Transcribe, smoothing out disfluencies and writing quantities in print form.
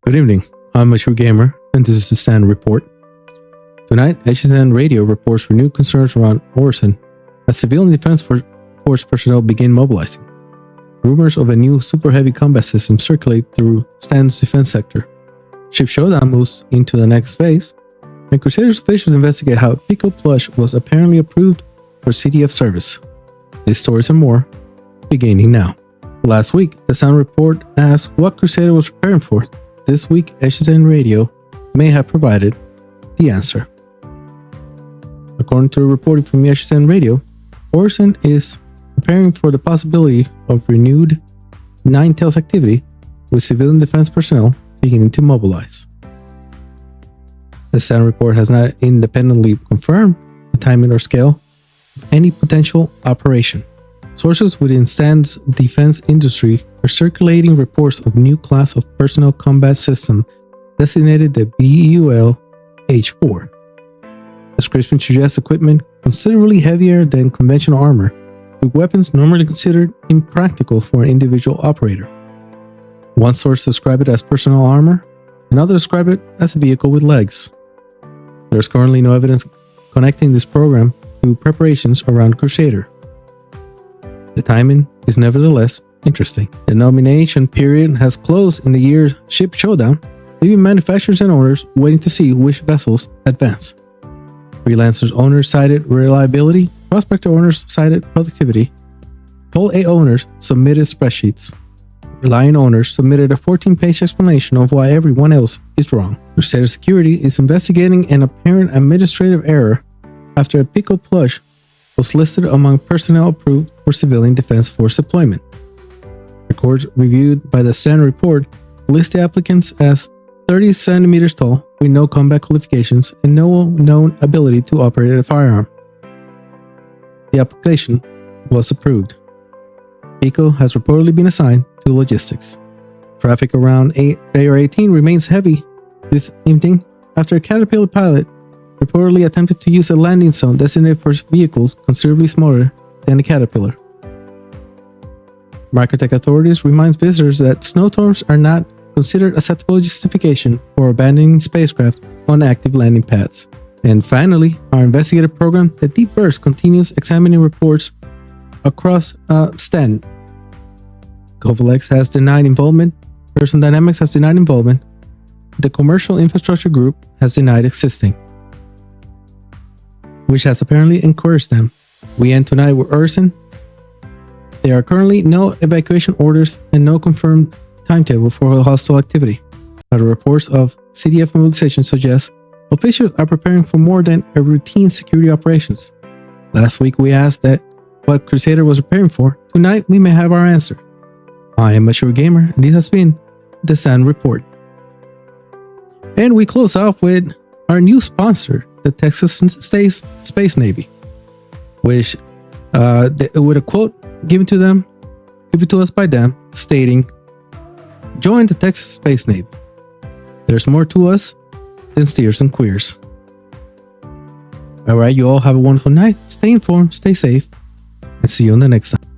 Good evening, I'm maturegamer, and this is the Stanton Report. Tonight, HCN Radio reports renewed concerns around Orison as civilian defense force personnel begin mobilizing. Rumors of a new super heavy combat system circulate through Stanton's defense sector. Ship Showdown moves into the next phase, and Crusader's officials investigate how Pico Plush was apparently approved for CDF service. These stories and more, beginning now. Last week, the Sound Report asked what Crusader was preparing for. This week, HCN Radio may have provided the answer. According to a reporting from HCN Radio, Orison is preparing for the possibility of renewed Nine Tails activity with civilian defense personnel beginning to mobilize. The Sound Report has not independently confirmed the timing or scale of any potential operation. Sources within Stanton's defense industry are circulating reports of new class of personal combat system designated the BUL-H4. Description suggests equipment considerably heavier than conventional armor, with weapons normally considered impractical for an individual operator. One source described it as personal armor, another described it as a vehicle with legs. There is currently no evidence connecting this program to preparations around Crusader. The timing is nevertheless interesting. The nomination period has closed in the year Ship Showdown, leaving manufacturers and owners waiting to see which vessels advance. Freelancers owners cited reliability, prospector owners cited productivity. Poll A owners submitted spreadsheets. Reliant owners submitted a 14-page explanation of why everyone else is wrong. Crusader Security is investigating an apparent administrative error after a Pico Plush was listed among personnel approved for civilian defense force deployment. Records reviewed by the Stanton Report list the applicants as 30 centimeters tall with no combat qualifications and no known ability to operate a firearm. The application was approved. Pico has reportedly been assigned to logistics. Traffic around Bayer 18 remains heavy this evening after a Caterpillar pilot reportedly attempted to use a landing zone designated for vehicles considerably smaller than a Caterpillar. Microtech authorities remind visitors that snowstorms are not considered acceptable justification for abandoning spacecraft on active landing pads. And finally, our investigative program, The Deep Burst, continues examining reports across Stanton. Covalex has denied involvement, Orison Dynamics has denied involvement, the Commercial Infrastructure Group has denied existing, which has apparently encouraged them. We end tonight with Orison. There are currently no evacuation orders and no confirmed timetable for hostile activity. But reports of CDF mobilization suggest officials are preparing for more than a routine security operations. Last week we asked that what Crusader was preparing for. Tonight we may have our answer. I am maturegamer, and this has been the Stanton Report. And we close off with our new sponsor, the Texas State Space Navy, which with a quote given to us by them, stating, "Join the Texas Space Navy. There's more to us than steers and queers." All right, you all have a wonderful night. Stay informed, stay safe, and see you on the next time.